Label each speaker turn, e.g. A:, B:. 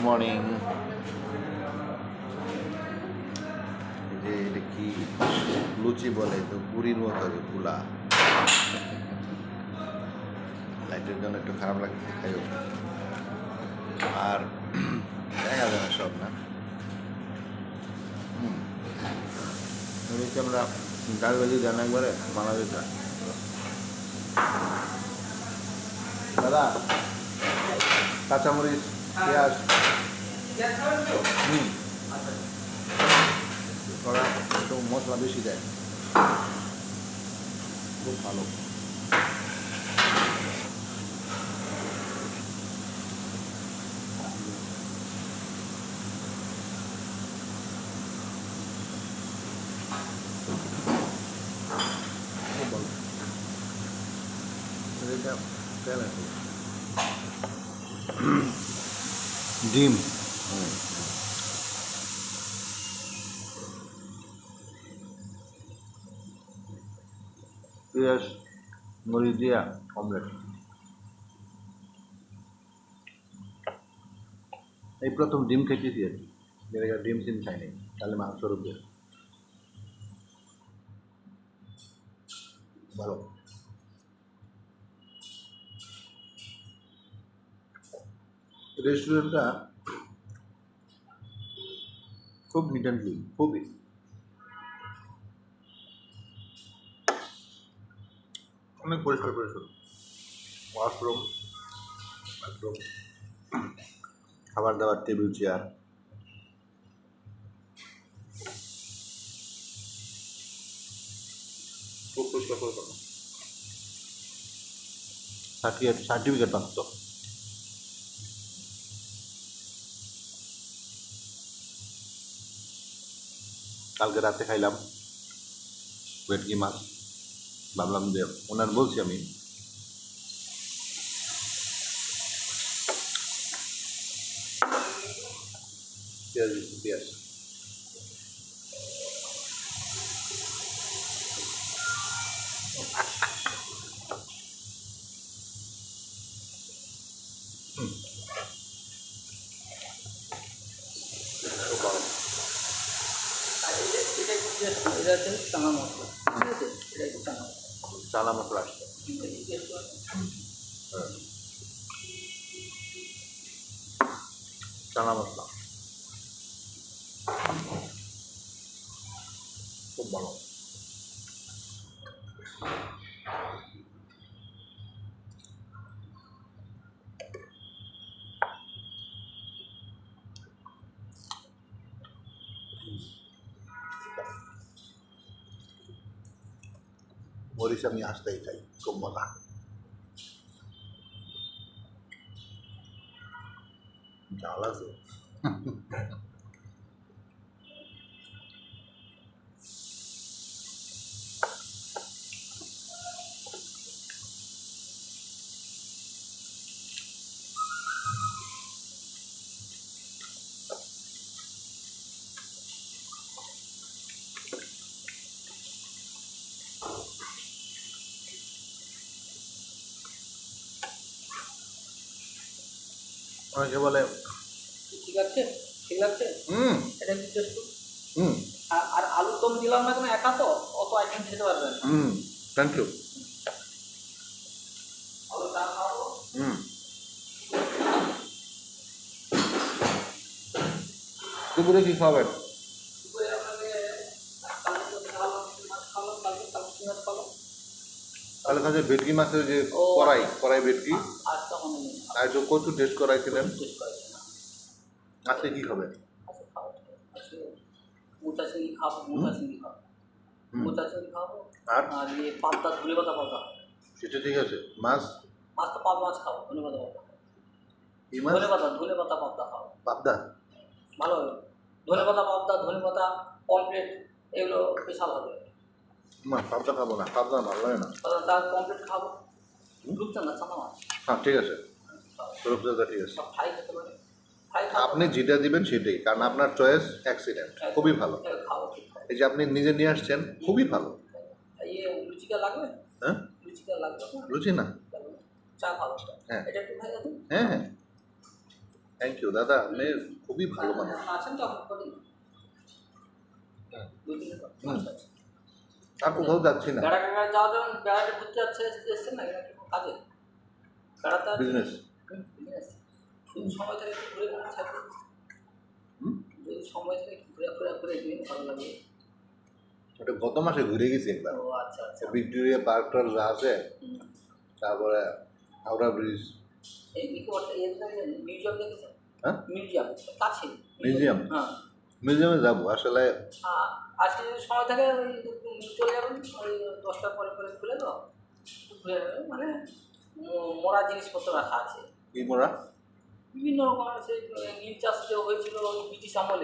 A: Morning. এই যে এটা কি লুচি বলে তো পুরীর মতো হবে পুলা। লাইটের জন্য একটু খারাপ লাগছে, খাইও আর দেখা যায় না সব না। আমরা ডাল ভাজি দেন একবারে বাংলাদেশ দাদা, কাঁচামরিচ, পেঁয়াজ ওরা একটু মশলা বেশি দেয়, খুব ভালো। খুব ভালো এটা তেল আছে, ডিম পেঁয়াজ মরিচ দিয়া অমলেট। এই প্রথম ডিম খেতেছি আর কি, ডিম সিম খাইনি, তাহলে মাংসর উপরে ভালো। রেস্টুরেন্টটা খুব নিট অ্যান্ড ক্লিন, খুবই অনেক পরিষ্কার পরিচ্ছন্ন, ওয়াশরুম একদম, খাবার দাবার টেবিল চেয়ার খুব পরিষ্কার পরিচ্ছন্ন। সার্টিফিকেট প্রাপ্ত। কালকে রাতে খাইলাম ভেটকি মাছ, ভাবলাম যে ওনার বলছি আমি পেঁয়াজ দিচ্ছি, পেঁয়াজ খুব ভালো।
B: চানা মশলা,
A: চানা মশলা আসছে, চানা মশলা খুব ভালো। মরিচ আমি আসতেই খাই, খুব মজা। ঝাল আছে। অনেকে বলে
B: ঠিক আছে, ঠিক লাগছে। এটা একটু টেস্ট করুন।
A: হুম
B: আর আলু দম দিলাম না কেন, একা তো অত আইটেম খেতে পারবেন না।
A: Thank you.
B: আলু চা খাবো।
A: দুপুরে কি খাবেন?
B: দুপুরে আপনাকে কালকে তো খাওয়ালাম, মাছ খাওয়ালাম, কালকে মাছ খাওয়ালাম।
A: তাহলে কাছে ভেটকি মাছের যে কড়াই ভেটকি
B: আর তখন
A: আর একটু কচু টেস্ট করাইছিলেন,
B: টেস্ট করেছি না।
A: আজকে কি খাবেন?
B: আচ্ছা খাবো, আজকে মোচা চিংড়ি খাবো, মোচা চিংড়ি খাবো, মোচা চিংড়ি খাবো।
A: আর
B: ইয়ে পাবদা, ধনে পাতা পাবদা।
A: সেটা ঠিক আছে। মাছ
B: মাছ তো পাবদা মাছ খাবো, ধনে পাতা পাবদা।
A: কি মাছ?
B: ধনে পাতা পাবদা খাবো,
A: পাবদা
B: ভালো হবে। ধনে পাতা পাবদা, ধনে পাতা কমপ্লিট, এগুলো স্পেশাল হবে।
A: না পাবদা খাবো না, পাবদা ভালো লাগে না।
B: ডাল কমপ্লিট খাবো। রূপচাঁদা চানা মাছ
A: হ্যাঁ ঠিক আছে, রূপচাঁদা ঠিক আছে।
B: সব ফ্রাই খেতে পারে,
A: আপনি যেটা দিবেন সেটাই, কারণ আপনার চয়েস অ্যাক্সিডেন্ট, খুবই ভালো।
B: খাবো, ঠিক খাবো।
A: এই যে আপনি নিজে নিয়ে আসছেন, খুবই ভালো।
B: ইয়ে লুচিটা লাগবে?
A: হ্যাঁ
B: লুচিটা লাগবে না?
A: রুচি না,
B: চা খাবো,
A: হ্যাঁ
B: এটা একটু খাই যাবে।
A: হ্যাঁ হ্যাঁ থ্যাংক ইউ দাদা, আপনি খুবই ভালো মানুষ।
B: আছেন তো আপনি কদিন? দুই দিনের পর?
A: হুম।
B: আচ্ছা, আচ্ছা।
A: আর কোথাও যাচ্ছি না,
B: বেড়াতে যাওয়া যেমন বেড়াতে ঘুরতে যাচ্ছে এসছেন না এটা কি কোনো কাজে? বেড়াতে
A: বিজনেস।
B: বিজনেস যদি সময় থাকে একটু ঘুরে ঘুরে থাকবে, যদি সময় থাকে একটু ঘুরে ঘুরে ঘুরে গিয়ে ভালো লাগবে।
A: ওটা গত মাসে ঘুরে গেছি একবার।
B: ও আচ্ছা আচ্ছা।
A: ভিক্টোরিয়া পার্কটার যা আছে,
B: হুম।
A: তারপরে হাওড়া ব্রিজ।
B: এই নিকোবরটা এর মিউজিয়াম দেখেছেন?
A: হ্যাঁ,
B: মিউজিয়াম কাছে।
A: মিউজিয়াম।
B: হ্যাঁ।
A: মিউজিয়ামে যাবো আসলে।
B: আজকে যদি সময় থাকে ওই চলে যাবেন ওই 10টার পরে পরে খুলে তো ঘুরে মানে মরা জিনিসপত্র রাখা আছে
A: কি মোড়া?
B: বিভিন্ন রকমের সেই নীল চাষ যে হয়েছিল ব্রিটিশ আমলে।